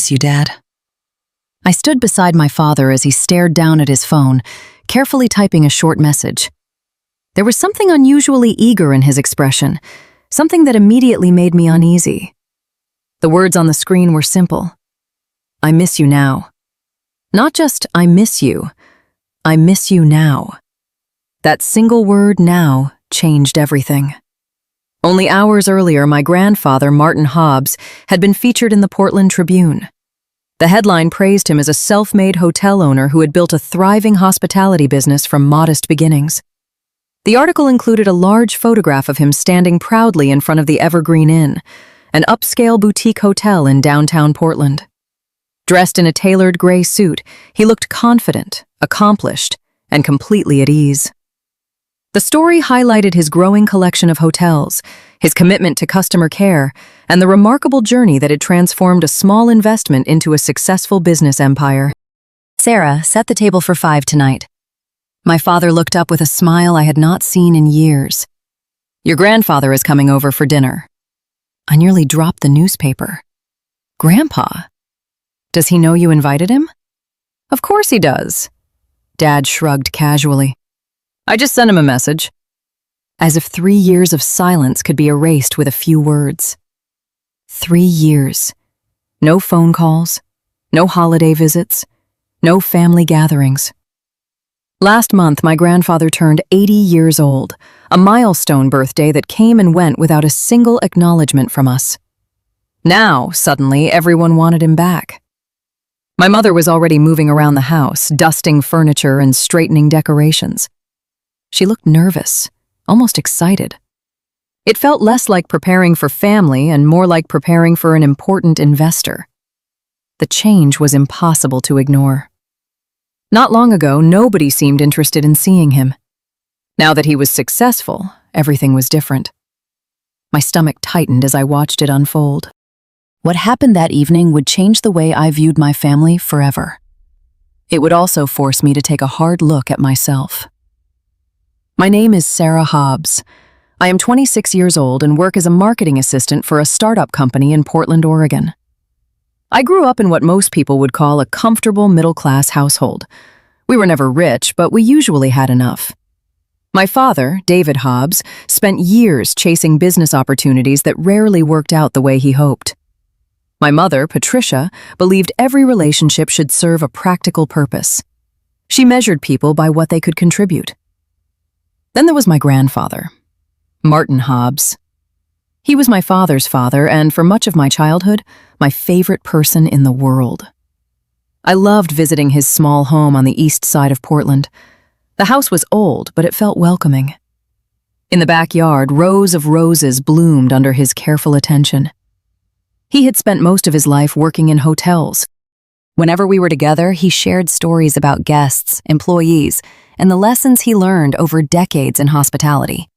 miss you, Dad. I stood beside my father as he stared down at his phone, carefully typing a short message. There was something unusually eager in his expression, something that immediately made me uneasy. The words on the screen were simple. I miss you now. Not just I miss you now. That single word, now, changed everything. Only hours earlier, my grandfather, Martin Hobbs, had been featured in the Portland Tribune. The headline praised him as a self-made hotel owner who had built a thriving hospitality business from modest beginnings. The article included a large photograph of him standing proudly in front of the Evergreen Inn, an upscale boutique hotel in downtown Portland. Dressed in a tailored gray suit, he looked confident, accomplished, and completely at ease. The story highlighted his growing collection of hotels, his commitment to customer care, and the remarkable journey that had transformed a small investment into a successful business empire. Sarah, set the table for 5 tonight. My father looked up with a smile I had not seen in years. Your grandfather is coming over for dinner. I nearly dropped the newspaper. Grandpa? Does he know you invited him? Of course he does. Dad shrugged casually. I just sent him a message. As if 3 years of silence could be erased with a few words. 3 years. No phone calls, no holiday visits, no family gatherings. Last month, my grandfather turned 80 years old, a milestone birthday that came and went without a single acknowledgement from us. Now, suddenly, everyone wanted him back. My mother was already moving around the house, dusting furniture and straightening decorations. She looked nervous, almost excited. It felt less like preparing for family and more like preparing for an important investor. The change was impossible to ignore. Not long ago, nobody seemed interested in seeing him. Now that he was successful, everything was different. My stomach tightened as I watched it unfold. What happened that evening would change the way I viewed my family forever. It would also force me to take a hard look at myself. My name is Sarah Hobbs. I am 26 years old and work as a marketing assistant for a startup company in Portland, Oregon. I grew up in what most people would call a comfortable middle-class household. We were never rich, but we usually had enough. My father, David Hobbs, spent years chasing business opportunities that rarely worked out the way he hoped. My mother, Patricia, believed every relationship should serve a practical purpose. She measured people by what they could contribute. Then there was my grandfather, Martin Hobbs. He was my father's father, and for much of my childhood, my favorite person in the world. I loved visiting his small home on the east side of Portland. The house was old, but it felt welcoming. In the backyard, rows of roses bloomed under his careful attention. He had spent most of his life working in hotels. Whenever we were together, he shared stories about guests, employees, and the lessons he learned over decades in hospitality.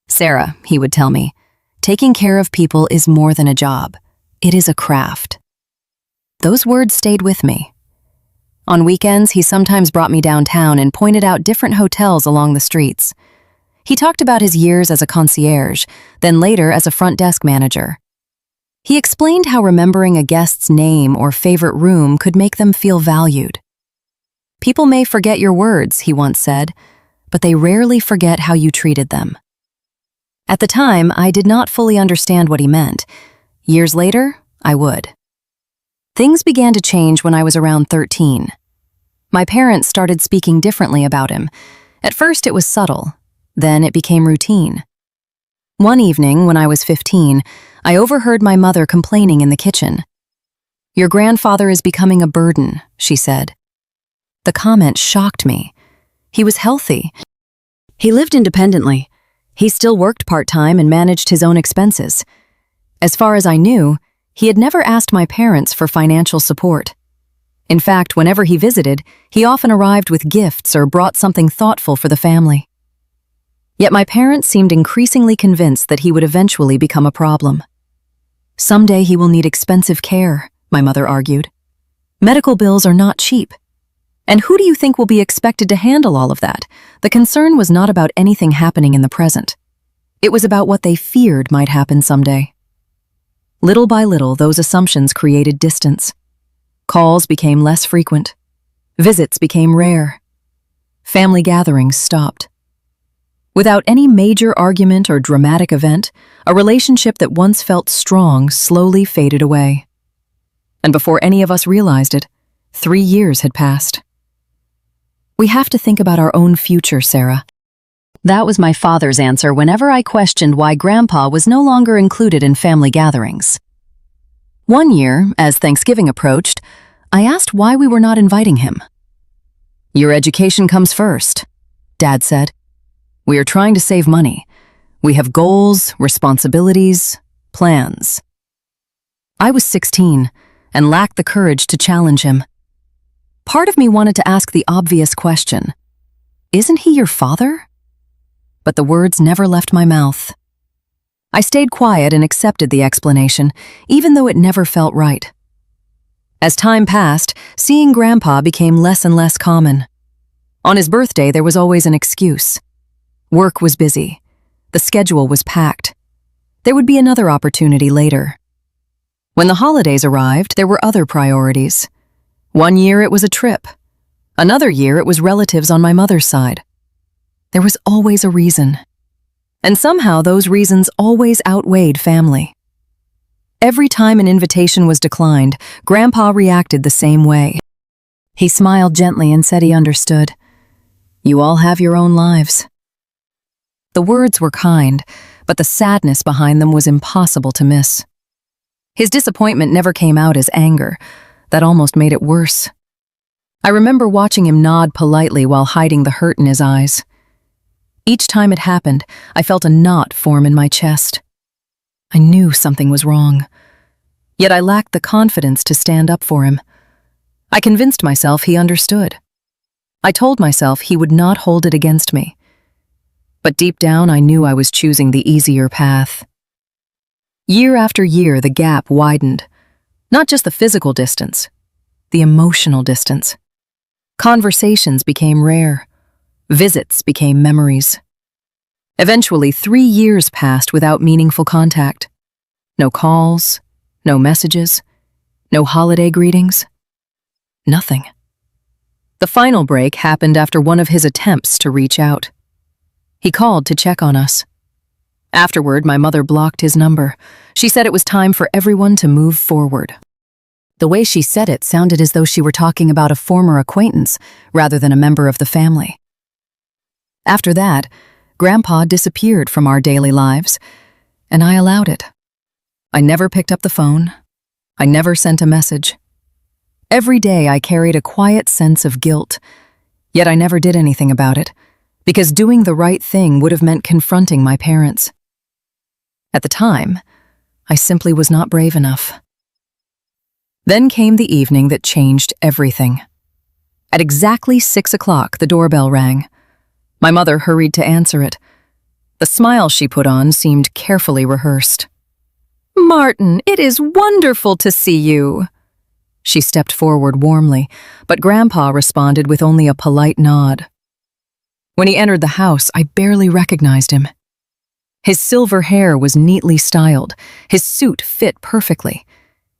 Sarah, he would tell me, taking care of people is more than a job. It is a craft. Those words stayed with me. On weekends, he sometimes brought me downtown and pointed out different hotels along the streets. He talked about his years as a concierge, then later as a front desk manager. He explained how remembering a guest's name or favorite room could make them feel valued. People may forget your words, he once said, but they rarely forget how you treated them. At the time, I did not fully understand what he meant. Years later, I would. Things began to change when I was around 13. My parents started speaking differently about him. At first, it was subtle. Then it became routine. One evening, when I was 15, I overheard my mother complaining in the kitchen. "Your grandfather is becoming a burden," she said. The comment shocked me. He was healthy. He lived independently. He still worked part-time and managed his own expenses. As far as I knew, he had never asked my parents for financial support. In fact, whenever he visited, he often arrived with gifts or brought something thoughtful for the family. Yet my parents seemed increasingly convinced that he would eventually become a problem. Someday he will need expensive care, my mother argued. Medical bills are not cheap. And who do you think will be expected to handle all of that? The concern was not about anything happening in the present. It was about what they feared might happen someday. Little by little, those assumptions created distance. Calls became less frequent. Visits became rare. Family gatherings stopped. Without any major argument or dramatic event, a relationship that once felt strong slowly faded away. And before any of us realized it, 3 years had passed. We have to think about our own future, Sarah. That was my father's answer whenever I questioned why Grandpa was no longer included in family gatherings. One year, as Thanksgiving approached, I asked why we were not inviting him. "Your education comes first," Dad said. "We are trying to save money. We have goals, responsibilities, plans." I was 16 and lacked the courage to challenge him. Part of me wanted to ask the obvious question, "Isn't he your father?" But the words never left my mouth. I stayed quiet and accepted the explanation, even though it never felt right. As time passed, seeing Grandpa became less and less common. On his birthday, there was always an excuse. Work was busy. The schedule was packed. There would be another opportunity later. When the holidays arrived, there were other priorities. One year it was a trip. Another year it was relatives on my mother's side. There was always a reason. And somehow those reasons always outweighed family. Every time an invitation was declined, Grandpa reacted the same way. He smiled gently and said he understood. "You all have your own lives." The words were kind, but the sadness behind them was impossible to miss. His disappointment never came out as anger. That almost made it worse. I remember watching him nod politely while hiding the hurt in his eyes. Each time it happened, I felt a knot form in my chest. I knew something was wrong. Yet I lacked the confidence to stand up for him. I convinced myself he understood. I told myself he would not hold it against me. But deep down, I knew I was choosing the easier path. Year after year, the gap widened. Not just the physical distance, the emotional distance. Conversations became rare. Visits became memories. Eventually, 3 years passed without meaningful contact. No calls, no messages, no holiday greetings. Nothing. The final break happened after one of his attempts to reach out. He called to check on us. Afterward, my mother blocked his number. She said it was time for everyone to move forward. The way she said it sounded as though she were talking about a former acquaintance rather than a member of the family. After that, Grandpa disappeared from our daily lives, and I allowed it. I never picked up the phone. I never sent a message. Every day I carried a quiet sense of guilt, yet I never did anything about it, because doing the right thing would have meant confronting my parents. At the time, I simply was not brave enough. Then came the evening that changed everything. At exactly 6 o'clock, the doorbell rang. My mother hurried to answer it. The smile she put on seemed carefully rehearsed. "Martin, it is wonderful to see you." She stepped forward warmly, but Grandpa responded with only a polite nod. When he entered the house, I barely recognized him. His silver hair was neatly styled. His suit fit perfectly.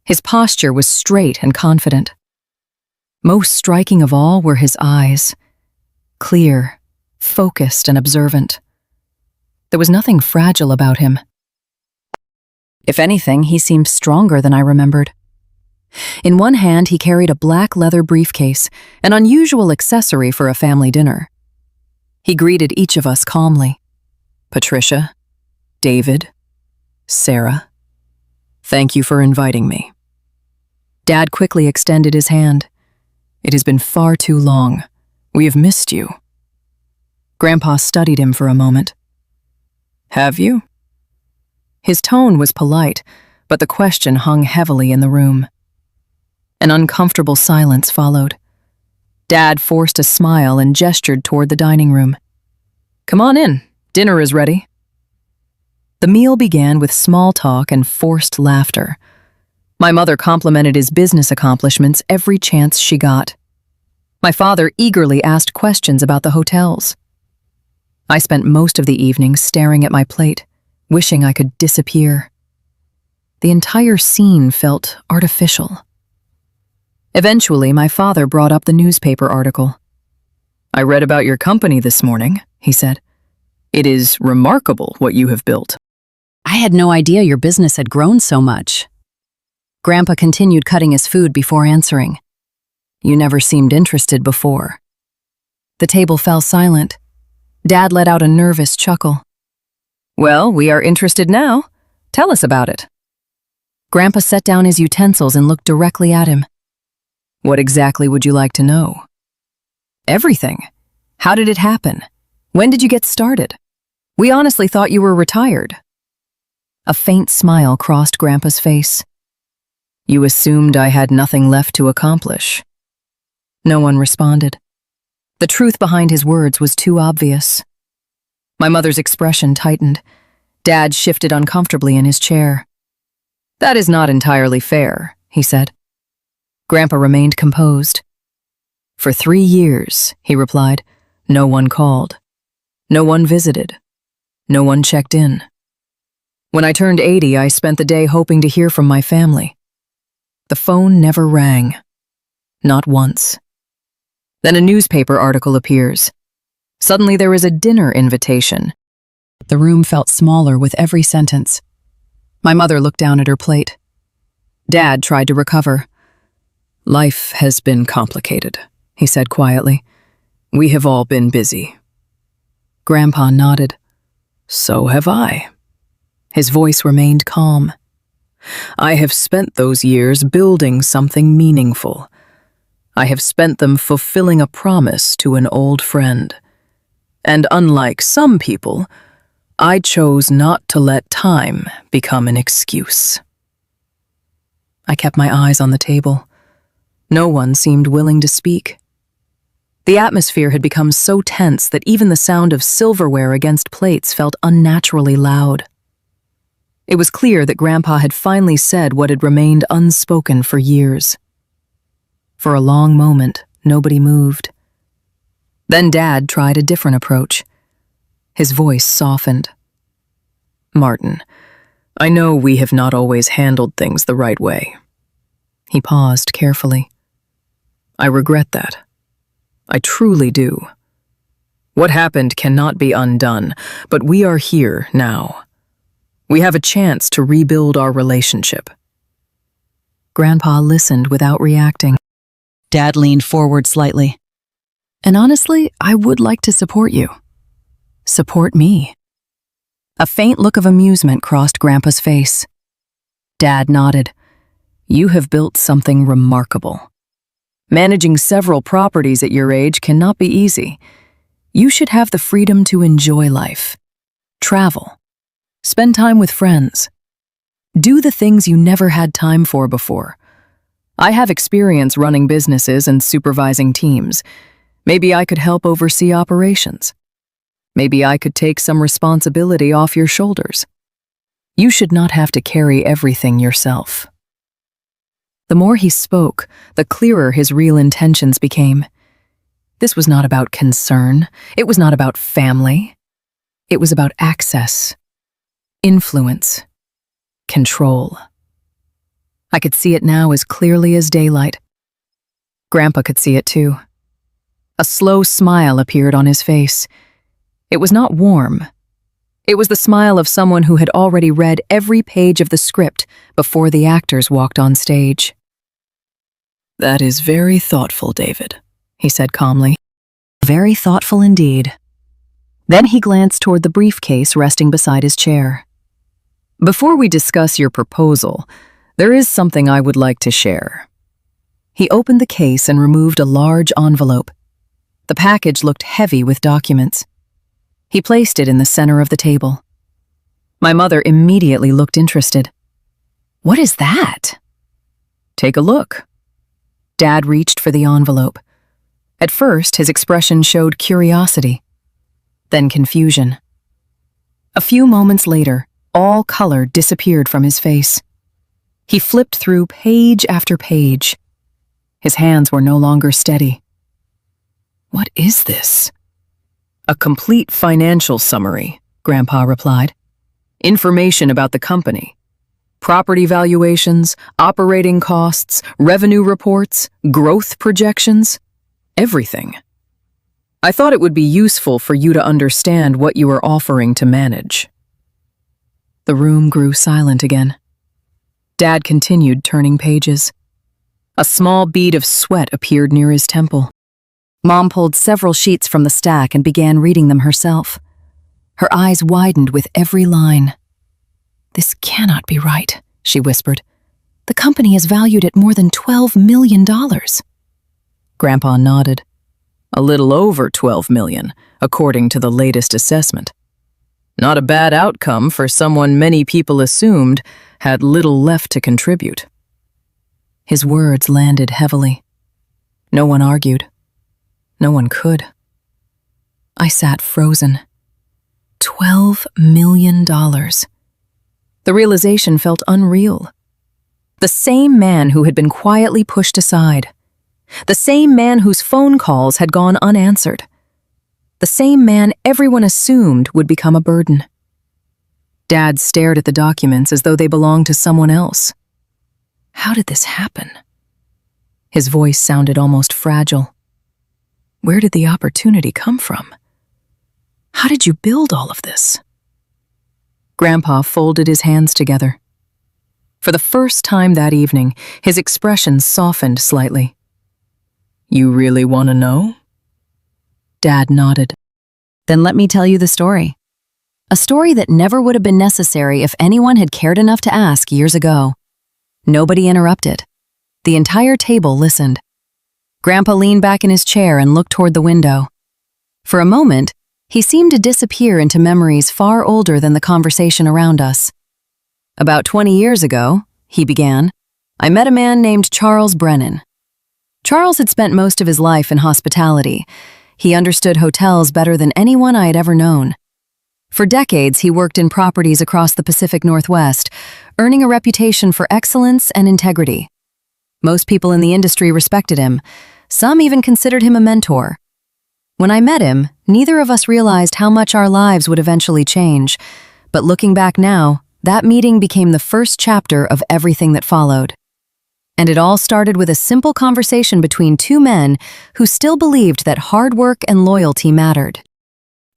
His posture was straight and confident. Most striking of all were his eyes. Clear, focused, and observant. There was nothing fragile about him. If anything, he seemed stronger than I remembered. In one hand, he carried a black leather briefcase, an unusual accessory for a family dinner. He greeted each of us calmly. "Patricia, David, Sarah, thank you for inviting me." Dad quickly extended his hand. "It has been far too long. We have missed you." Grandpa studied him for a moment. "Have you?" His tone was polite, but the question hung heavily in the room. An uncomfortable silence followed. Dad forced a smile and gestured toward the dining room. "Come on in. Dinner is ready." The meal began with small talk and forced laughter. My mother complimented his business accomplishments every chance she got. My father eagerly asked questions about the hotels. I spent most of the evening staring at my plate, wishing I could disappear. The entire scene felt artificial. Eventually, my father brought up the newspaper article. "I read about your company this morning," he said. "It is remarkable what you have built." I had no idea your business had grown so much. Grandpa continued cutting his food before answering. "You never seemed interested before." The table fell silent. Dad let out a nervous chuckle. "Well, we are interested now. Tell us about it." Grandpa set down his utensils and looked directly at him. "What exactly would you like to know?" "Everything. How did it happen? When did you get started? We honestly thought you were retired." A faint smile crossed Grandpa's face. "You assumed I had nothing left to accomplish." No one responded. The truth behind his words was too obvious. My mother's expression tightened. Dad shifted uncomfortably in his chair. "That is not entirely fair," he said. Grandpa remained composed. "For 3 years," he replied, "no one called. No one visited. No one checked in. When I turned 80, I spent the day hoping to hear from my family. The phone never rang. Not once. Then a newspaper article appears. Suddenly there is a dinner invitation." The room felt smaller with every sentence. My mother looked down at her plate. Dad tried to recover. "Life has been complicated," he said quietly. "We have all been busy." Grandpa nodded. "So have I." His voice remained calm. "I have spent those years building something meaningful. I have spent them fulfilling a promise to an old friend. And unlike some people, I chose not to let time become an excuse." I kept my eyes on the table. No one seemed willing to speak. The atmosphere had become so tense that even the sound of silverware against plates felt unnaturally loud. It was clear that Grandpa had finally said what had remained unspoken for years. For a long moment, nobody moved. Then Dad tried a different approach. His voice softened. "Martin, I know we have not always handled things the right way." He paused carefully. "I regret that. I truly do. What happened cannot be undone, but we are here now. We have a chance to rebuild our relationship." Grandpa listened without reacting. Dad leaned forward slightly. "And honestly, I would like to support you. Support me." A faint look of amusement crossed Grandpa's face. Dad nodded. "You have built something remarkable. Managing several properties at your age cannot be easy. You should have the freedom to enjoy life, travel, spend time with friends, do the things you never had time for before. I have experience running businesses and supervising teams. Maybe I could help oversee operations. Maybe I could take some responsibility off your shoulders. You should not have to carry everything yourself." The more he spoke, the clearer his real intentions became. This was not about concern. It was not about family. It was about access, influence, control. I could see it now as clearly as daylight. Grandpa could see it too. A slow smile appeared on his face. It was not warm. It was the smile of someone who had already read every page of the script before the actors walked on stage. "That is very thoughtful, David," he said calmly. "Very thoughtful indeed." Then he glanced toward the briefcase resting beside his chair. "Before we discuss your proposal, there is something I would like to share." He opened the case and removed a large envelope. The package looked heavy with documents. He placed it in the center of the table. My mother immediately looked interested. "What is that?" "Take a look." Dad reached for the envelope. At first, his expression showed curiosity, then confusion. A few moments later, all color disappeared from his face. He flipped through page after page. His hands were no longer steady. "What is this?" "A complete financial summary," Grandpa replied. "Information about the company. Property valuations, operating costs, revenue reports, growth projections, everything. I thought it would be useful for you to understand what you are offering to manage. The room grew silent again. Dad continued turning pages. A small bead of sweat appeared near his temple. Mom pulled several sheets from the stack and began reading them herself. Her eyes widened with every line. "This cannot be right," she whispered. "The company is valued at more than $12 million. Grandpa nodded. "A little over $12 million, according to the latest assessment. Not a bad outcome for someone many people assumed had little left to contribute." His words landed heavily. No one argued. No one could. I sat frozen. $12 million. The realization felt unreal. The same man who had been quietly pushed aside. The same man whose phone calls had gone unanswered. The same man everyone assumed would become a burden. Dad stared at the documents as though they belonged to someone else. How did this happen? His voice sounded almost fragile. Where did the opportunity come from? How did you build all of this? Grandpa folded his hands together. For the first time that evening, his expression softened slightly. "You really want to know?" Dad nodded. "Then let me tell you the story. A story that never would have been necessary if anyone had cared enough to ask years ago." Nobody interrupted. The entire table listened. Grandpa leaned back in his chair and looked toward the window. For a moment, he seemed to disappear into memories far older than the conversation around us. "About 20 years ago," he began, "I met a man named Charles Brennan. Charles had spent most of his life in hospitality. He understood hotels better than anyone I had ever known. For decades, he worked in properties across the Pacific Northwest, earning a reputation for excellence and integrity. Most people in the industry respected him. Some even considered him a mentor. When I met him, neither of us realized how much our lives would eventually change. But looking back now, that meeting became the first chapter of everything that followed. And it all started with a simple conversation between two men who still believed that hard work and loyalty mattered."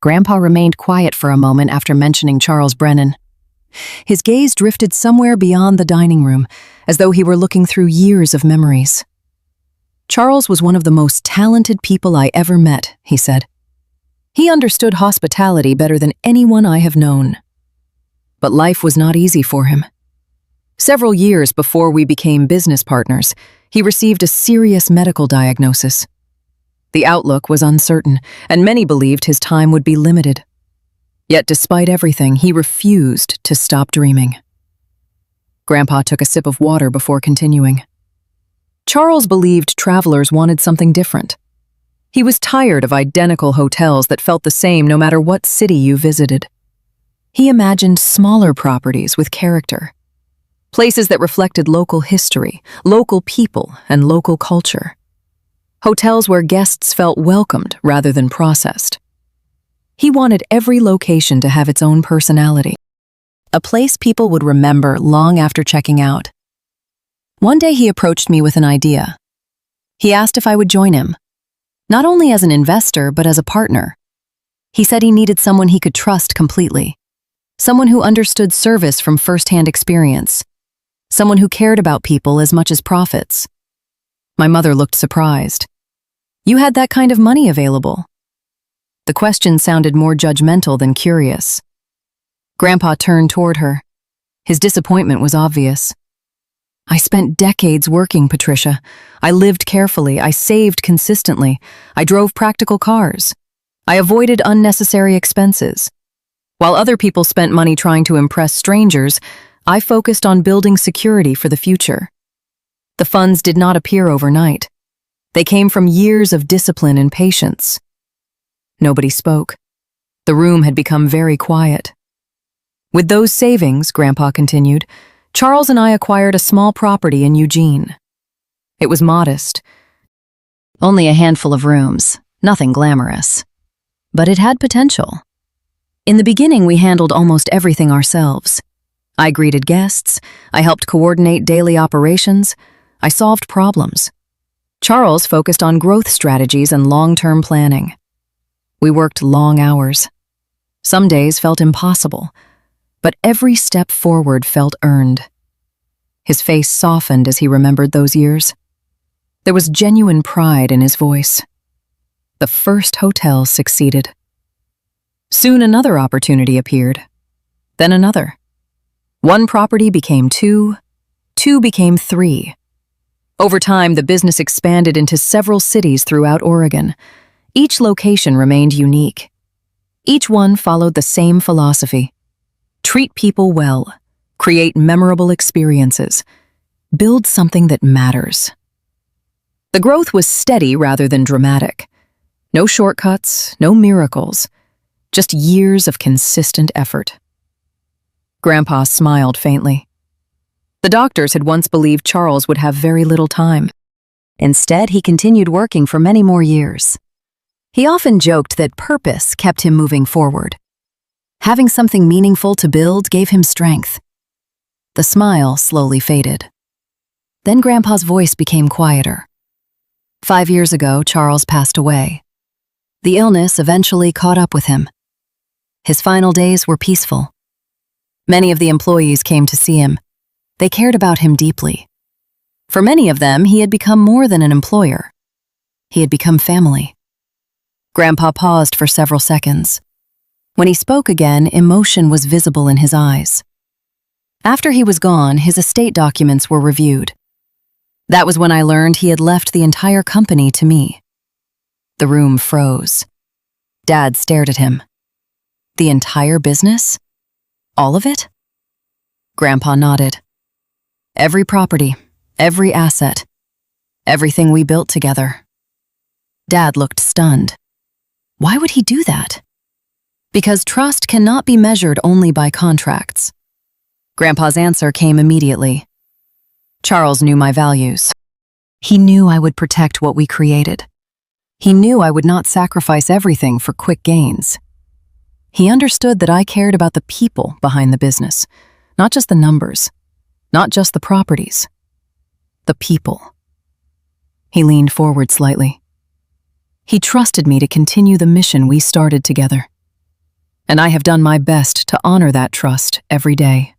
Grandpa remained quiet for a moment after mentioning Charles Brennan. His gaze drifted somewhere beyond the dining room, as though he were looking through years of memories. "Charles was one of the most talented people I ever met," he said. "He understood hospitality better than anyone I have known. But life was not easy for him. Several years before we became business partners, he received a serious medical diagnosis. The outlook was uncertain, and many believed his time would be limited. Yet despite everything, he refused to stop dreaming." Grandpa took a sip of water before continuing. "Charles believed travelers wanted something different. He was tired of identical hotels that felt the same no matter what city you visited. He imagined smaller properties with character. Places that reflected local history, local people, and local culture. Hotels where guests felt welcomed rather than processed. He wanted every location to have its own personality. A place people would remember long after checking out. One day he approached me with an idea. He asked if I would join him, not only as an investor but as a partner. He said he needed someone he could trust completely, someone who understood service from first-hand experience, someone who cared about people as much as profits. My mother looked surprised. "You had that kind of money available?" The question sounded more judgmental than curious. Grandpa turned toward her. His disappointment was obvious. "I spent decades working, Patricia. I lived carefully, I saved consistently, I drove practical cars. I avoided unnecessary expenses. While other people spent money trying to impress strangers, I focused on building security for the future. The funds did not appear overnight. They came from years of discipline and patience." Nobody spoke. The room had become very quiet. "With those savings," Grandpa continued, "Charles and I acquired a small property in Eugene. It was modest. Only a handful of rooms, nothing glamorous. But it had potential. In the beginning, we handled almost everything ourselves. I greeted guests, I helped coordinate daily operations, I solved problems. Charles focused on growth strategies and long-term planning. We worked long hours. Some days felt impossible, but every step forward felt earned. His face softened as he remembered those years. There was genuine pride in his voice. The first hotel succeeded. Soon another opportunity appeared. Then another. One property became two became three. Over time, the business expanded into several cities throughout Oregon. Each location remained unique. Each one followed the same philosophy: treat people well, create memorable experiences, build something that matters. The growth was steady rather than dramatic. No shortcuts, no miracles, just years of consistent effort. Grandpa smiled faintly. The doctors had once believed Charles would have very little time. Instead, he continued working for many more years. He often joked that purpose kept him moving forward. Having something meaningful to build gave him strength. The smile slowly faded. Then Grandpa's voice became quieter. 5 years ago, Charles passed away. The illness eventually caught up with him. His final days were peaceful. Many of the employees came to see him. They cared about him deeply. For many of them, he had become more than an employer. He had become family. Grandpa paused for several seconds. When he spoke again, emotion was visible in his eyes. After he was gone, his estate documents were reviewed. That was when I learned he had left the entire company to me. The room froze. Dad stared at him. The entire business? All of it? Grandpa nodded. Every property, every asset, everything we built together. Dad looked stunned. Why would he do that? Because trust cannot be measured only by contracts. Grandpa's answer came immediately. Charles knew my values. He knew I would protect what we created. He knew I would not sacrifice everything for quick gains. He understood that I cared about the people behind the business, not just the numbers, not just the properties. The people. He leaned forward slightly. He trusted me to continue the mission we started together. And I have done my best to honor that trust every day.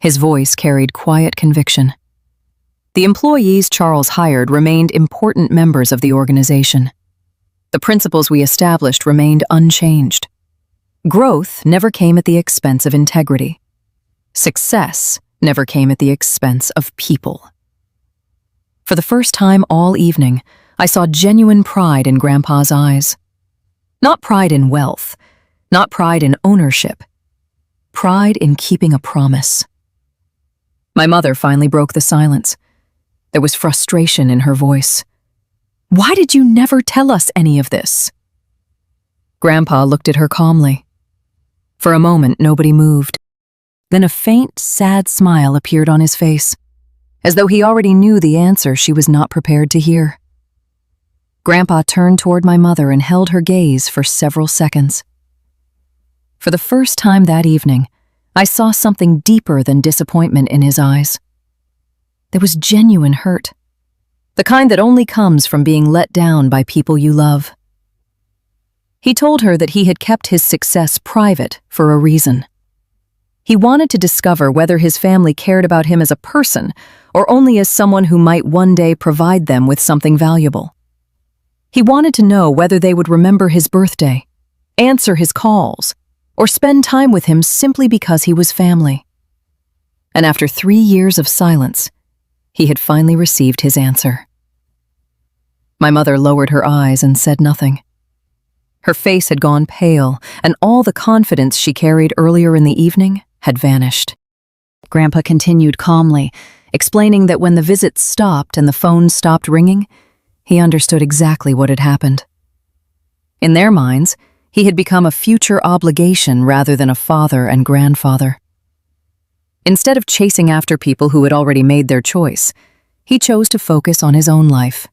His voice carried quiet conviction. The employees Charles hired remained important members of the organization. The principles we established remained unchanged. Growth never came at the expense of integrity. Success never came at the expense of people. For the first time all evening, I saw genuine pride in Grandpa's eyes. Not pride in wealth, not pride in ownership, pride in keeping a promise. My mother finally broke the silence. There was frustration in her voice. Why did you never tell us any of this? Grandpa looked at her calmly. For a moment, nobody moved. Then a faint, sad smile appeared on his face, as though he already knew the answer she was not prepared to hear. Grandpa turned toward my mother and held her gaze for several seconds. For the first time that evening, I saw something deeper than disappointment in his eyes. There was genuine hurt, the kind that only comes from being let down by people you love. He told her that he had kept his success private for a reason. He wanted to discover whether his family cared about him as a person or only as someone who might one day provide them with something valuable. He wanted to know whether they would remember his birthday, answer his calls, or spend time with him simply because he was family. And after 3 years of silence, he had finally received his answer. My mother lowered her eyes and said nothing. Her face had gone pale, and all the confidence she carried earlier in the evening had vanished. Grandpa continued calmly, explaining that when the visits stopped and the phone stopped ringing, he understood exactly what had happened. In their minds, he had become a future obligation rather than a father and grandfather. Instead of chasing after people who had already made their choice, he chose to focus on his own life.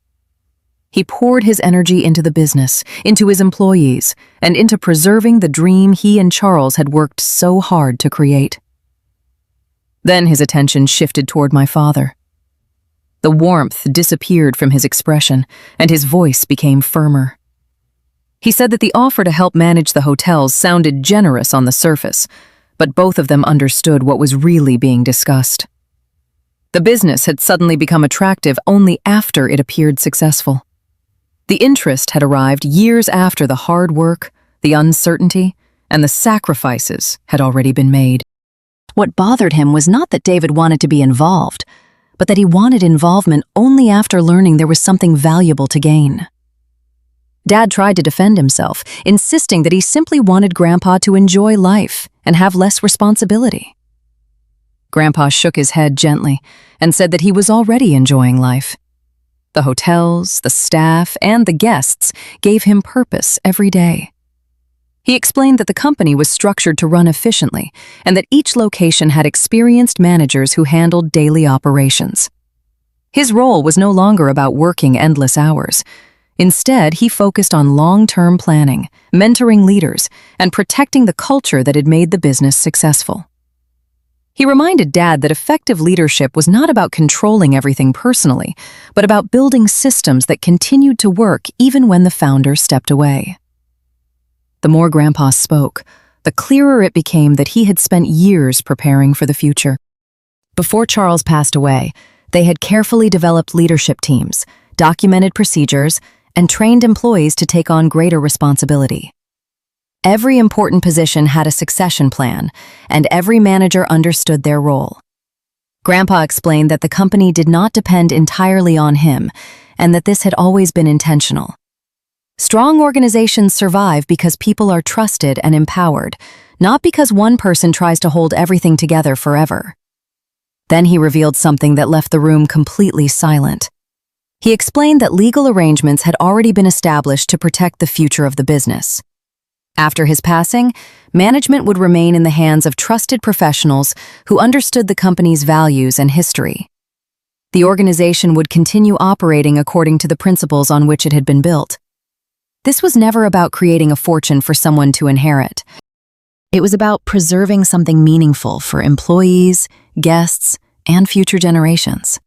He poured his energy into the business, into his employees, and into preserving the dream he and Charles had worked so hard to create. Then his attention shifted toward my father. The warmth disappeared from his expression, and his voice became firmer. He said that the offer to help manage the hotels sounded generous on the surface, but both of them understood what was really being discussed. The business had suddenly become attractive only after it appeared successful. The interest had arrived years after the hard work, the uncertainty, and the sacrifices had already been made. What bothered him was not that David wanted to be involved, but that he wanted involvement only after learning there was something valuable to gain. Dad tried to defend himself, insisting that he simply wanted Grandpa to enjoy life and have less responsibility. Grandpa shook his head gently and said that he was already enjoying life. The hotels, the staff, and the guests gave him purpose every day. He explained that the company was structured to run efficiently and that each location had experienced managers who handled daily operations. His role was no longer about working endless hours. Instead, he focused on long-term planning, mentoring leaders, and protecting the culture that had made the business successful. He reminded Dad that effective leadership was not about controlling everything personally, but about building systems that continued to work even when the founder stepped away. The more Grandpa spoke, the clearer it became that he had spent years preparing for the future. Before Charles passed away, they had carefully developed leadership teams, documented procedures, and trained employees to take on greater responsibility. Every important position had a succession plan, and every manager understood their role. Grandpa explained that the company did not depend entirely on him, and that this had always been intentional. Strong organizations survive because people are trusted and empowered, not because one person tries to hold everything together forever. Then he revealed something that left the room completely silent. He explained that legal arrangements had already been established to protect the future of the business. After his passing, management would remain in the hands of trusted professionals who understood the company's values and history. The organization would continue operating according to the principles on which it had been built. This was never about creating a fortune for someone to inherit. It was about preserving something meaningful for employees, guests, and future generations.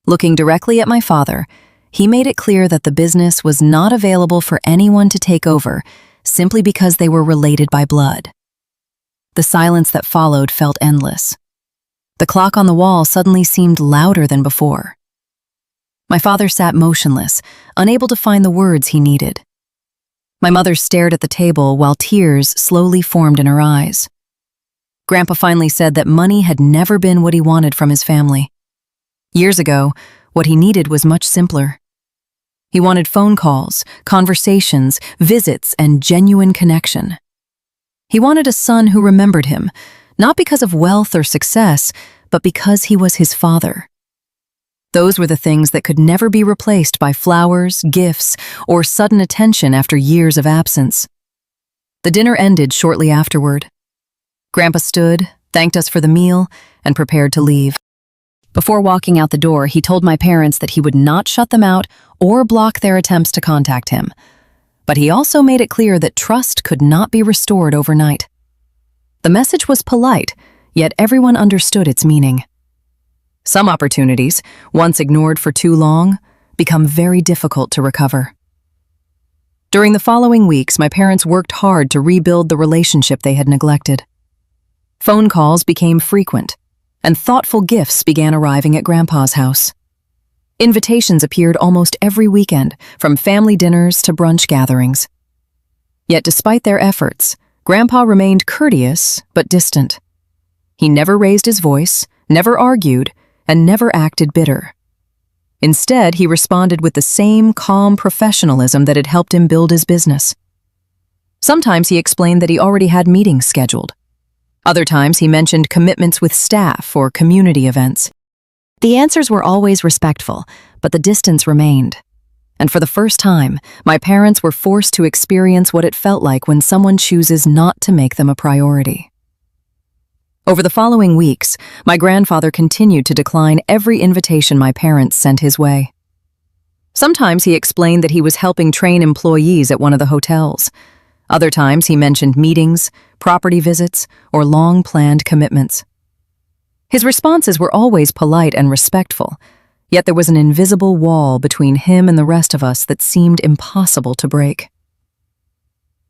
Looking directly at my father, he made it clear that the business was not available for anyone to take over simply because they were related by blood. The silence that followed felt endless. The clock on the wall suddenly seemed louder than before. My father sat motionless, unable to find the words he needed. My mother stared at the table while tears slowly formed in her eyes. Grandpa finally said that money had never been what he wanted from his family. Years ago, what he needed was much simpler. He wanted phone calls, conversations, visits, and genuine connection. He wanted a son who remembered him, not because of wealth or success, but because he was his father. Those were the things that could never be replaced by flowers, gifts, or sudden attention after years of absence. The dinner ended shortly afterward. Grandpa stood, thanked us for the meal, and prepared to leave. Before walking out the door, he told my parents that he would not shut them out or block their attempts to contact him. But he also made it clear that trust could not be restored overnight. The message was polite, yet everyone understood its meaning. Some opportunities, once ignored for too long, become very difficult to recover. During the following weeks, my parents worked hard to rebuild the relationship they had neglected. Phone calls became frequent, and thoughtful gifts began arriving at Grandpa's house. Invitations appeared almost every weekend, from family dinners to brunch gatherings. Yet despite their efforts, Grandpa remained courteous but distant. He never raised his voice, never argued, and never acted bitter. Instead, he responded with the same calm professionalism that had helped him build his business. Sometimes he explained that he already had meetings scheduled. Other times he mentioned commitments with staff or community events. The answers were always respectful, but the distance remained. And for the first time, my parents were forced to experience what it felt like when someone chooses not to make them a priority. Over the following weeks, my grandfather continued to decline every invitation my parents sent his way. Sometimes he explained that he was helping train employees at one of the hotels. Other times he mentioned meetings, property visits, or long-planned commitments. His responses were always polite and respectful, yet there was an invisible wall between him and the rest of us that seemed impossible to break.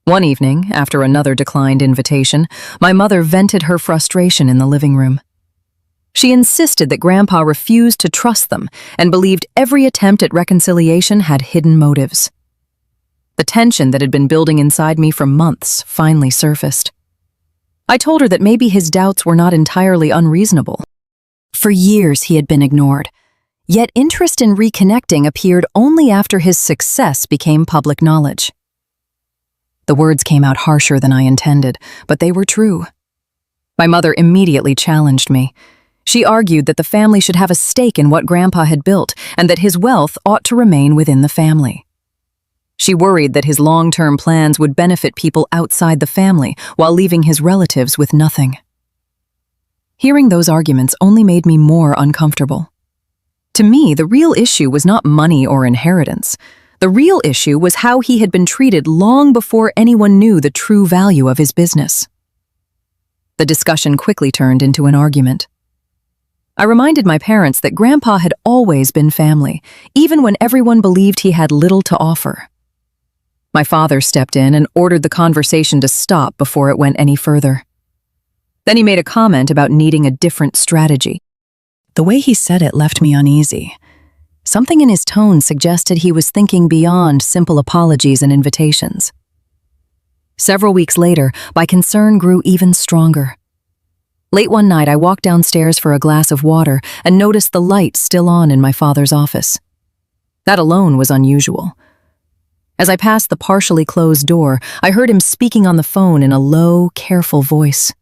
One evening, after another declined invitation, my mother vented her frustration in the living room. She insisted that Grandpa refused to trust them and believed every attempt at reconciliation had hidden motives. The tension that had been building inside me for months finally surfaced. I told her that maybe his doubts were not entirely unreasonable. For years he had been ignored, yet interest in reconnecting appeared only after his success became public knowledge. The words came out harsher than I intended, but they were true. My mother immediately challenged me. She argued that the family should have a stake in what Grandpa had built and that his wealth ought to remain within the family. She worried that his long-term plans would benefit people outside the family while leaving his relatives with nothing. Hearing those arguments only made me more uncomfortable. To me, the real issue was not money or inheritance. The real issue was how he had been treated long before anyone knew the true value of his business. The discussion quickly turned into an argument. I reminded my parents that Grandpa had always been family, even when everyone believed he had little to offer. My father stepped in and ordered the conversation to stop before it went any further. Then he made a comment about needing a different strategy. The way he said it left me uneasy. Something in his tone suggested he was thinking beyond simple apologies and invitations. Several weeks later, my concern grew even stronger. Late one night, I walked downstairs for a glass of water and noticed the light still on in my father's office. That alone was unusual. As I passed the partially closed door, I heard him speaking on the phone in a low, careful voice.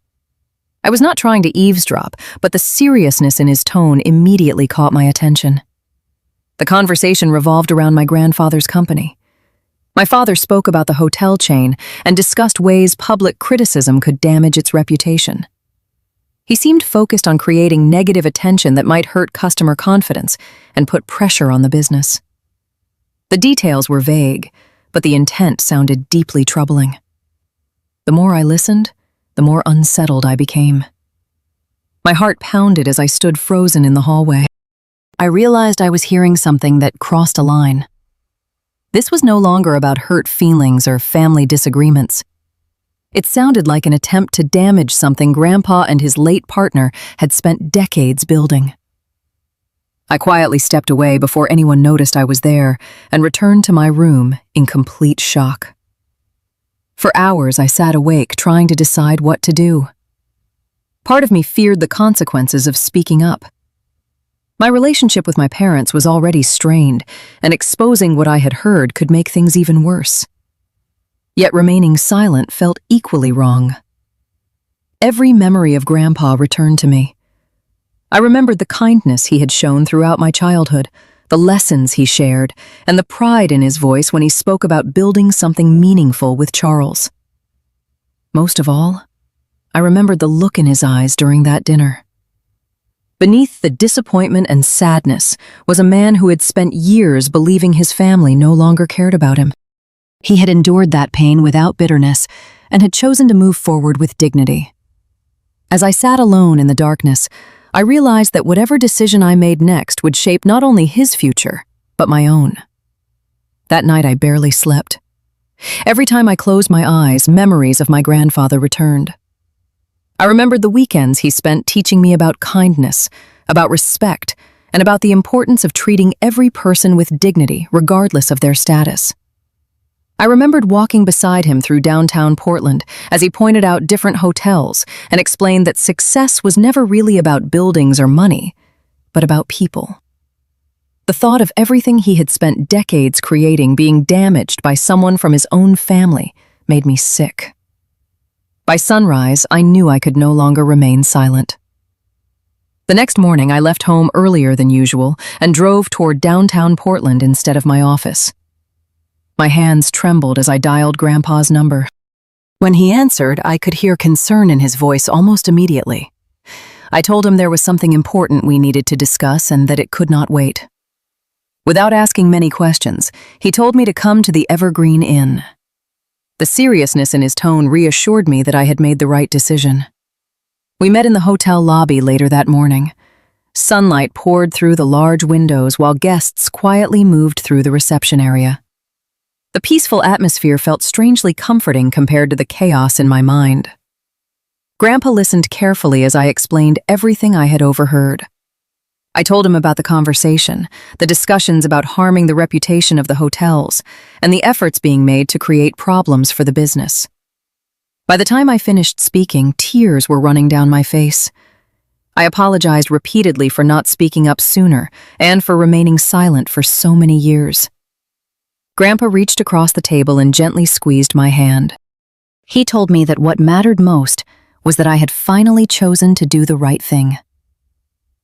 I was not trying to eavesdrop, but the seriousness in his tone immediately caught my attention. The conversation revolved around my grandfather's company. My father spoke about the hotel chain and discussed ways public criticism could damage its reputation. He seemed focused on creating negative attention that might hurt customer confidence and put pressure on the business. The details were vague, but the intent sounded deeply troubling. The more I listened, the more unsettled I became. My heart pounded as I stood frozen in the hallway. I realized I was hearing something that crossed a line. This was no longer about hurt feelings or family disagreements. It sounded like an attempt to damage something Grandpa and his late partner had spent decades building. I quietly stepped away before anyone noticed I was there and returned to my room in complete shock. For hours, I sat awake trying to decide what to do. Part of me feared the consequences of speaking up. My relationship with my parents was already strained, and exposing what I had heard could make things even worse. Yet remaining silent felt equally wrong. Every memory of Grandpa returned to me. I remembered the kindness he had shown throughout my childhood, the lessons he shared, and the pride in his voice when he spoke about building something meaningful with Charles. Most of all, I remembered the look in his eyes during that dinner. Beneath the disappointment and sadness was a man who had spent years believing his family no longer cared about him. He had endured that pain without bitterness and had chosen to move forward with dignity. As I sat alone in the darkness, I realized that whatever decision I made next would shape not only his future, but my own. That night I barely slept. Every time I closed my eyes, memories of my grandfather returned. I remembered the weekends he spent teaching me about kindness, about respect, and about the importance of treating every person with dignity, regardless of their status. I remembered walking beside him through downtown Portland as he pointed out different hotels and explained that success was never really about buildings or money, but about people. The thought of everything he had spent decades creating being damaged by someone from his own family made me sick. By sunrise, I knew I could no longer remain silent. The next morning, I left home earlier than usual and drove toward downtown Portland instead of my office. My hands trembled as I dialed Grandpa's number. When he answered, I could hear concern in his voice almost immediately. I told him there was something important we needed to discuss and that it could not wait. Without asking many questions, he told me to come to the Evergreen Inn. The seriousness in his tone reassured me that I had made the right decision. We met in the hotel lobby later that morning. Sunlight poured through the large windows while guests quietly moved through the reception area. The peaceful atmosphere felt strangely comforting compared to the chaos in my mind. Grandpa listened carefully as I explained everything I had overheard. I told him about the conversation, the discussions about harming the reputation of the hotels, and the efforts being made to create problems for the business. By the time I finished speaking, tears were running down my face. I apologized repeatedly for not speaking up sooner and for remaining silent for so many years. Grandpa reached across the table and gently squeezed my hand. He told me that what mattered most was that I had finally chosen to do the right thing.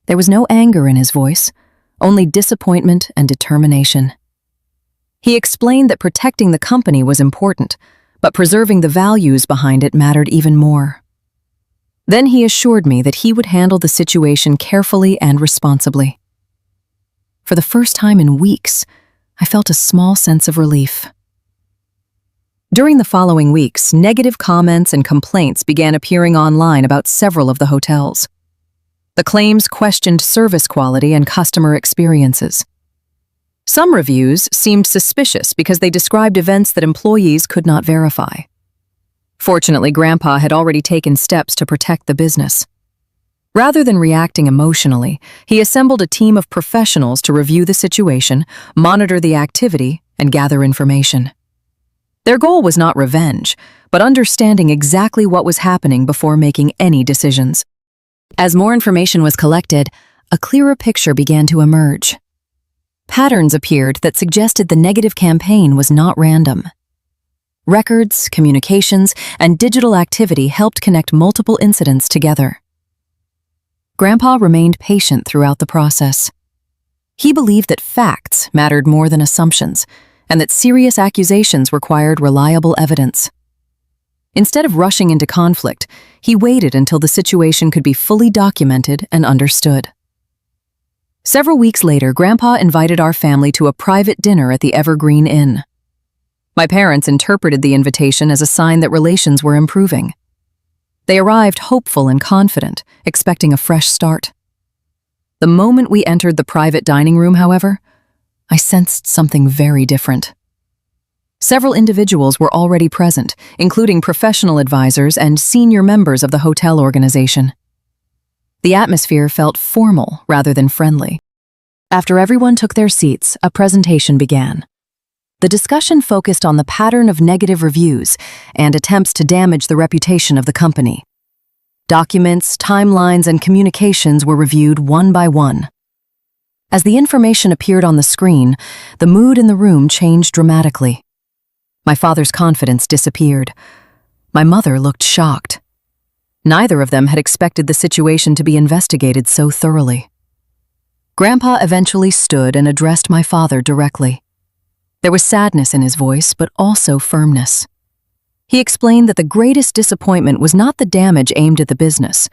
There was no anger in his voice, only disappointment and determination. He explained that protecting the company was important, but preserving the values behind it mattered even more. Then he assured me that he would handle the situation carefully and responsibly. For the first time in weeks, I felt a small sense of relief. During the following weeks, negative comments and complaints began appearing online about several of the hotels. The claims questioned service quality and customer experiences. Some reviews seemed suspicious because they described events that employees could not verify. Fortunately, Grandpa had already taken steps to protect the business. Rather than reacting emotionally, he assembled a team of professionals to review the situation, monitor the activity, and gather information. Their goal was not revenge, but understanding exactly what was happening before making any decisions. As more information was collected, a clearer picture began to emerge. Patterns appeared that suggested the negative campaign was not random. Records, communications, and digital activity helped connect multiple incidents together. Grandpa remained patient throughout the process. He believed that facts mattered more than assumptions, and that serious accusations required reliable evidence. Instead of rushing into conflict, he waited until the situation could be fully documented and understood. Several weeks later, Grandpa invited our family to a private dinner at the Evergreen Inn. My parents interpreted the invitation as a sign that relations were improving. They arrived hopeful and confident, expecting a fresh start. The moment we entered the private dining room, however, I sensed something very different. Several individuals were already present, including professional advisors and senior members of the hotel organization. The atmosphere felt formal rather than friendly. After everyone took their seats, a presentation began. The discussion focused on the pattern of negative reviews and attempts to damage the reputation of the company. Documents, timelines, and communications were reviewed one by one. As the information appeared on the screen, the mood in the room changed dramatically. My father's confidence disappeared. My mother looked shocked. Neither of them had expected the situation to be investigated so thoroughly. Grandpa eventually stood and addressed my father directly. There was sadness in his voice, but also firmness. He explained that the greatest disappointment was not the damage aimed at the business.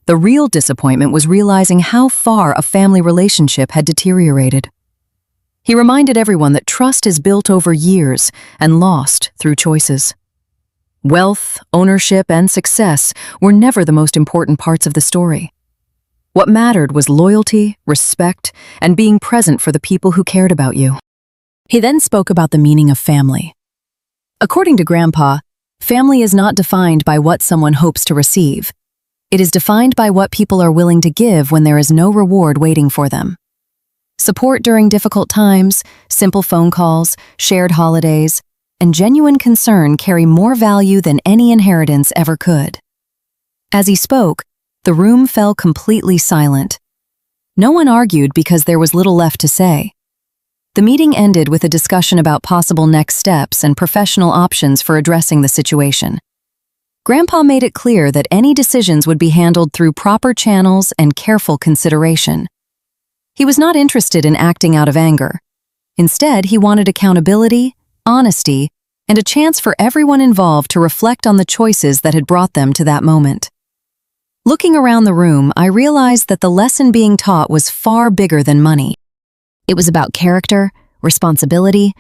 The real disappointment was realizing how far a family relationship had deteriorated. He reminded everyone that trust is built over years and lost through choices. Wealth, ownership, and success were never the most important parts of the story. What mattered was loyalty, respect, and being present for the people who cared about you. He then spoke about the meaning of family. According to Grandpa, family is not defined by what someone hopes to receive. It is defined by what people are willing to give when there is no reward waiting for them. Support during difficult times, simple phone calls, shared holidays, and genuine concern carry more value than any inheritance ever could. As he spoke, the room fell completely silent. No one argued because there was little left to say. The meeting ended with a discussion about possible next steps and professional options for addressing the situation. Grandpa made it clear that any decisions would be handled through proper channels and careful consideration. He was not interested in acting out of anger. Instead, he wanted accountability, honesty, and a chance for everyone involved to reflect on the choices that had brought them to that moment. Looking around the room, I realized that the lesson being taught was far bigger than money. It was about character, responsibility,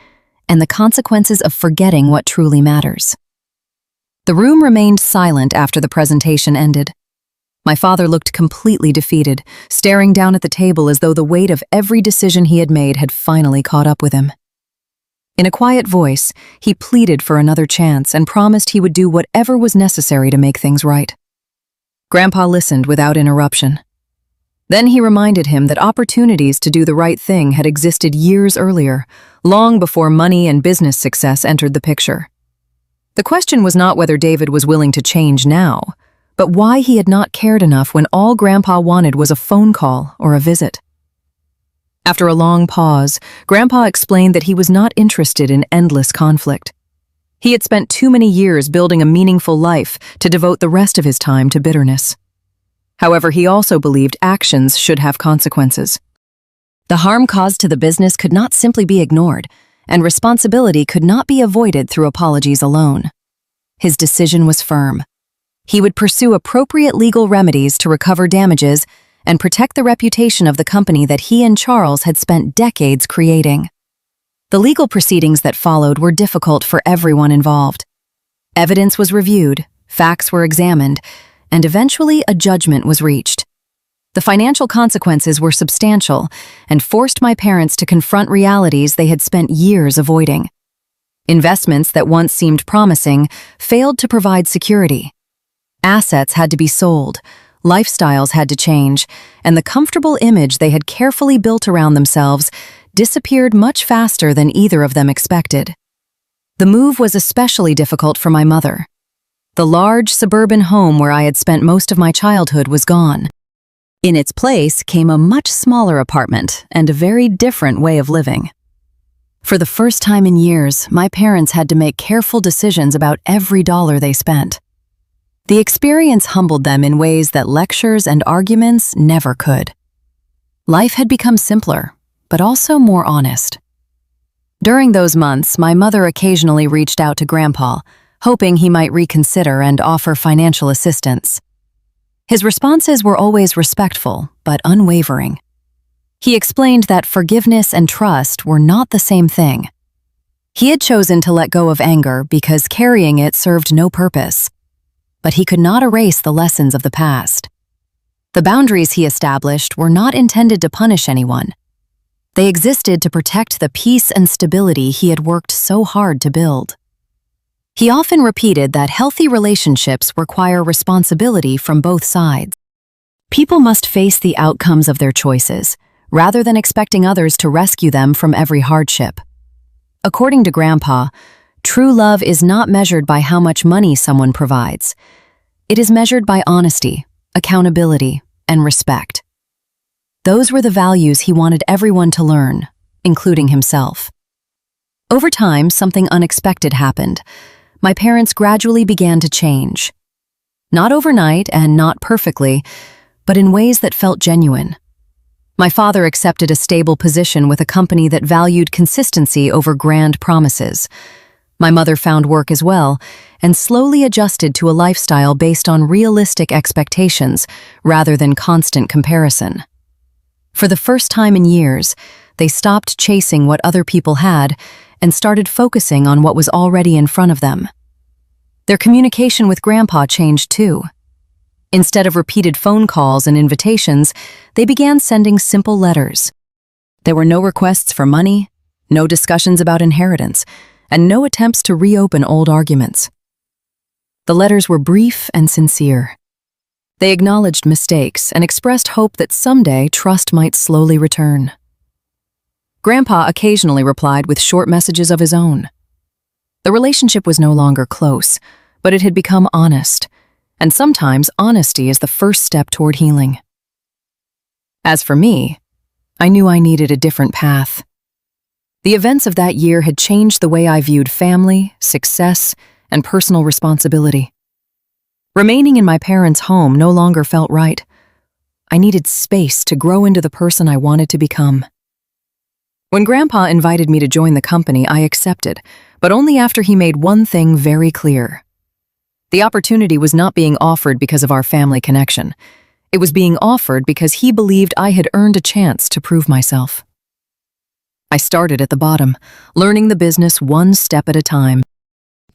and the consequences of forgetting what truly matters. The room remained silent after the presentation ended. My father looked completely defeated, staring down at the table as though the weight of every decision he had made had finally caught up with him. In a quiet voice, he pleaded for another chance and promised he would do whatever was necessary to make things right. Grandpa listened without interruption. Then he reminded him that opportunities to do the right thing had existed years earlier, long before money and business success entered the picture. The question was not whether David was willing to change now, but why he had not cared enough when all Grandpa wanted was a phone call or a visit. After a long pause, Grandpa explained that he was not interested in endless conflict. He had spent too many years building a meaningful life to devote the rest of his time to bitterness. However, he also believed actions should have consequences. The harm caused to the business could not simply be ignored, and responsibility could not be avoided through apologies alone. His decision was firm. He would pursue appropriate legal remedies to recover damages and protect the reputation of the company that he and Charles had spent decades creating. The legal proceedings that followed were difficult for everyone involved. Evidence was reviewed, facts were examined, and eventually a judgment was reached. The financial consequences were substantial and forced my parents to confront realities they had spent years avoiding. Investments that once seemed promising failed to provide security. Assets had to be sold, lifestyles had to change, and the comfortable image they had carefully built around themselves disappeared much faster than either of them expected. The move was especially difficult for my mother. The large suburban home where I had spent most of my childhood was gone. In its place came a much smaller apartment and a very different way of living. For the first time in years, my parents had to make careful decisions about every dollar they spent. The experience humbled them in ways that lectures and arguments never could. Life had become simpler, but also more honest. During those months, my mother occasionally reached out to Grandpa, hoping he might reconsider and offer financial assistance. His responses were always respectful, but unwavering. He explained that forgiveness and trust were not the same thing. He had chosen to let go of anger because carrying it served no purpose. But he could not erase the lessons of the past. The boundaries he established were not intended to punish anyone. They existed to protect the peace and stability he had worked so hard to build. He often repeated that healthy relationships require responsibility from both sides. People must face the outcomes of their choices, rather than expecting others to rescue them from every hardship. According to Grandpa, true love is not measured by how much money someone provides. It is measured by honesty, accountability, and respect. Those were the values he wanted everyone to learn, including himself. Over time, something unexpected happened. My parents gradually began to change. Not overnight and not perfectly, but in ways that felt genuine. My father accepted a stable position with a company that valued consistency over grand promises. My mother found work as well, and slowly adjusted to a lifestyle based on realistic expectations rather than constant comparison. For the first time in years, they stopped chasing what other people had and started focusing on what was already in front of them. Their communication with Grandpa changed too. Instead of repeated phone calls and invitations, they began sending simple letters. There were no requests for money, no discussions about inheritance, and no attempts to reopen old arguments. The letters were brief and sincere. They acknowledged mistakes and expressed hope that someday trust might slowly return. Grandpa occasionally replied with short messages of his own. The relationship was no longer close, but it had become honest, and sometimes honesty is the first step toward healing. As for me, I knew I needed a different path. The events of that year had changed the way I viewed family, success, and personal responsibility. Remaining in my parents' home no longer felt right. I needed space to grow into the person I wanted to become. When Grandpa invited me to join the company, I accepted, but only after he made one thing very clear. The opportunity was not being offered because of our family connection. It was being offered because he believed I had earned a chance to prove myself. I started at the bottom, learning the business one step at a time.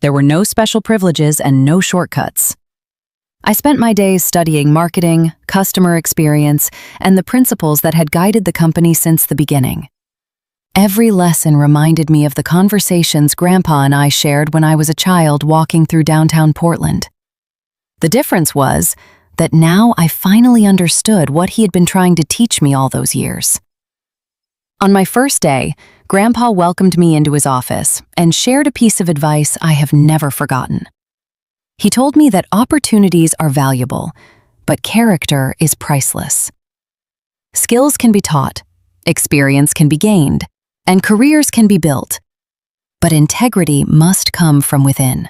There were no special privileges and no shortcuts. I spent my days studying marketing, customer experience, and the principles that had guided the company since the beginning. Every lesson reminded me of the conversations Grandpa and I shared when I was a child walking through downtown Portland. The difference was that now I finally understood what he had been trying to teach me all those years. On my first day, Grandpa welcomed me into his office and shared a piece of advice I have never forgotten. He told me that opportunities are valuable, but character is priceless. Skills can be taught, experience can be gained, and careers can be built, but integrity must come from within.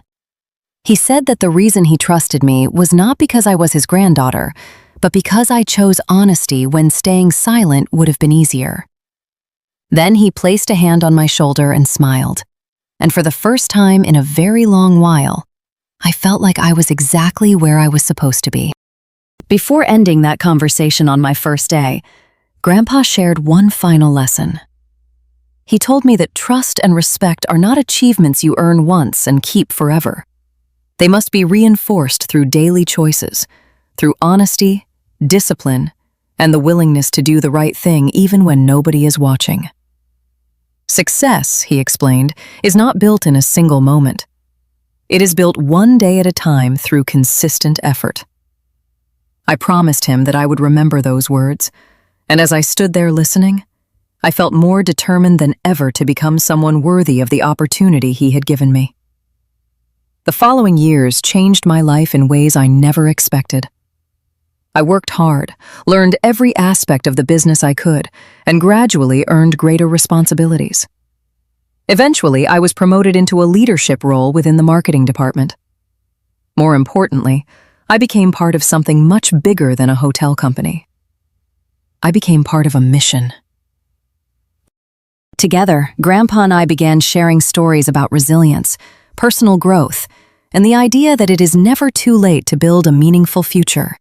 He said that the reason he trusted me was not because I was his granddaughter, but because I chose honesty when staying silent would have been easier. Then he placed a hand on my shoulder and smiled, and for the first time in a very long while, I felt like I was exactly where I was supposed to be. Before ending that conversation on my first day, Grandpa shared one final lesson. He told me that trust and respect are not achievements you earn once and keep forever. They must be reinforced through daily choices, through honesty, discipline, and the willingness to do the right thing even when nobody is watching. Success, he explained, is not built in a single moment. It is built one day at a time through consistent effort. I promised him that I would remember those words, and as I stood there listening, I felt more determined than ever to become someone worthy of the opportunity he had given me. The following years changed my life in ways I never expected. I worked hard, learned every aspect of the business I could, and gradually earned greater responsibilities. Eventually, I was promoted into a leadership role within the marketing department. More importantly, I became part of something much bigger than a hotel company. I became part of a mission. Together, Grandpa and I began sharing stories about resilience, personal growth, and the idea that it is never too late to build a meaningful future.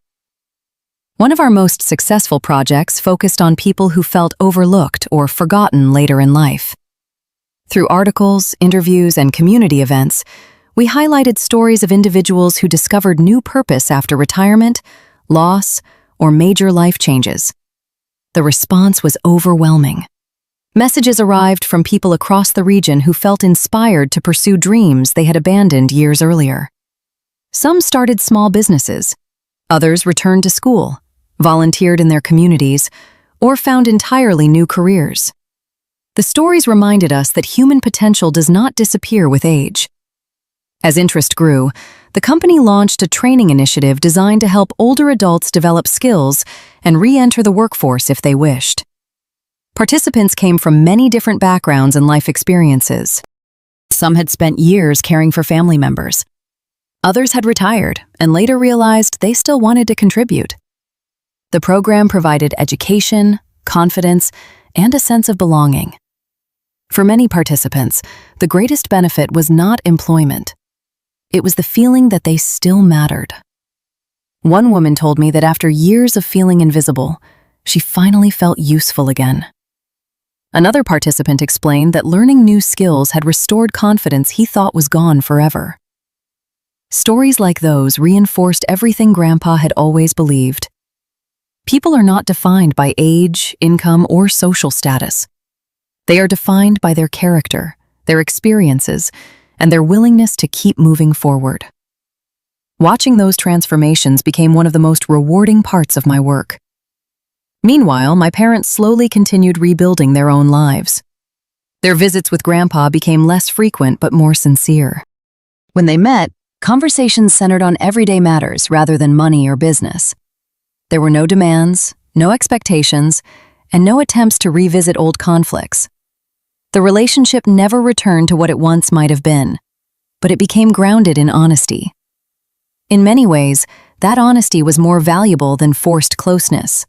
One of our most successful projects focused on people who felt overlooked or forgotten later in life. Through articles, interviews, and community events, we highlighted stories of individuals who discovered new purpose after retirement, loss, or major life changes. The response was overwhelming. Messages arrived from people across the region who felt inspired to pursue dreams they had abandoned years earlier. Some started small businesses, others returned to school, volunteered in their communities, or found entirely new careers. The stories reminded us that human potential does not disappear with age. As interest grew, the company launched a training initiative designed to help older adults develop skills and re-enter the workforce if they wished. Participants came from many different backgrounds and life experiences. Some had spent years caring for family members. Others had retired and later realized they still wanted to contribute. The program provided education, confidence, and a sense of belonging. For many participants, the greatest benefit was not employment. It was the feeling that they still mattered. One woman told me that after years of feeling invisible, she finally felt useful again. Another participant explained that learning new skills had restored confidence he thought was gone forever. Stories like those reinforced everything Grandpa had always believed. People are not defined by age, income, or social status. They are defined by their character, their experiences, and their willingness to keep moving forward. Watching those transformations became one of the most rewarding parts of my work. Meanwhile, my parents slowly continued rebuilding their own lives. Their visits with Grandpa became less frequent but more sincere. When they met, conversations centered on everyday matters rather than money or business. There were no demands, no expectations, and no attempts to revisit old conflicts. The relationship never returned to what it once might have been, but it became grounded in honesty. In many ways, that honesty was more valuable than forced closeness.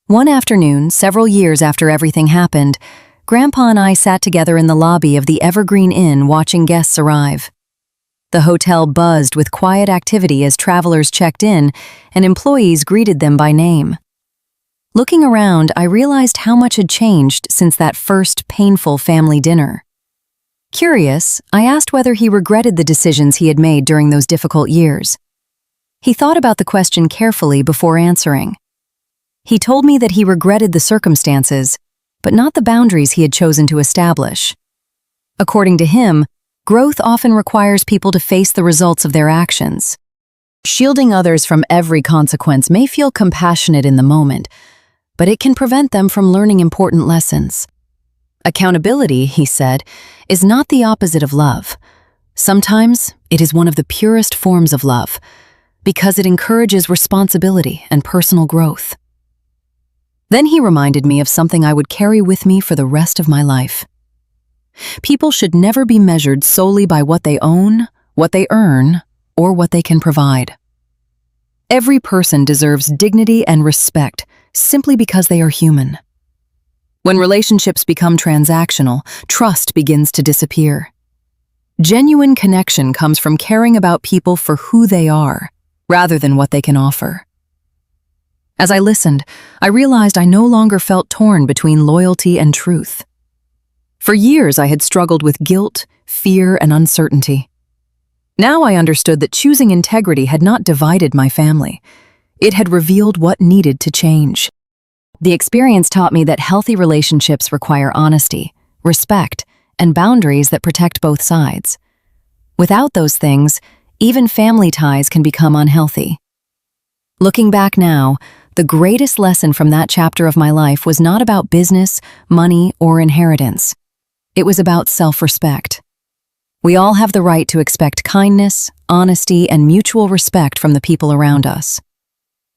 One afternoon, several years after everything happened, Grandpa and I sat together in the lobby of the Evergreen Inn watching guests arrive. The hotel buzzed with quiet activity as travelers checked in and employees greeted them by name. Looking around, I realized how much had changed since that first painful family dinner. Curious, I asked whether he regretted the decisions he had made during those difficult years. He thought about the question carefully before answering. He told me that he regretted the circumstances, but not the boundaries he had chosen to establish. According to him, growth often requires people to face the results of their actions. Shielding others from every consequence may feel compassionate in the moment, but it can prevent them from learning important lessons. Accountability, he said, is not the opposite of love. Sometimes it is one of the purest forms of love, because it encourages responsibility and personal growth. Then he reminded me of something I would carry with me for the rest of my life. People should never be measured solely by what they own, what they earn, or what they can provide. Every person deserves dignity and respect simply because they are human. When relationships become transactional, trust begins to disappear. Genuine connection comes from caring about people for who they are, rather than what they can offer. As I listened, I realized I no longer felt torn between loyalty and truth. For years, I had struggled with guilt, fear, and uncertainty. Now I understood that choosing integrity had not divided my family. It had revealed what needed to change. The experience taught me that healthy relationships require honesty, respect, and boundaries that protect both sides. Without those things, even family ties can become unhealthy. Looking back now, the greatest lesson from that chapter of my life was not about business, money, or inheritance. It was about self-respect. We all have the right to expect kindness, honesty, and mutual respect from the people around us.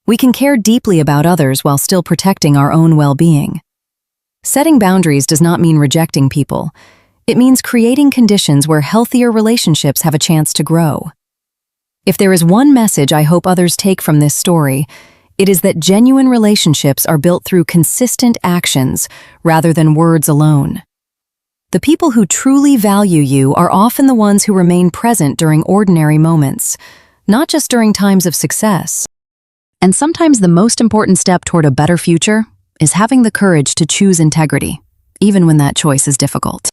We can care deeply about others while still protecting our own well-being. Setting boundaries does not mean rejecting people. It means creating conditions where healthier relationships have a chance to grow. If there is one message I hope others take from this story, it is that genuine relationships are built through consistent actions rather than words alone. The people who truly value you are often the ones who remain present during ordinary moments, not just during times of success. And sometimes the most important step toward a better future is having the courage to choose integrity, even when that choice is difficult.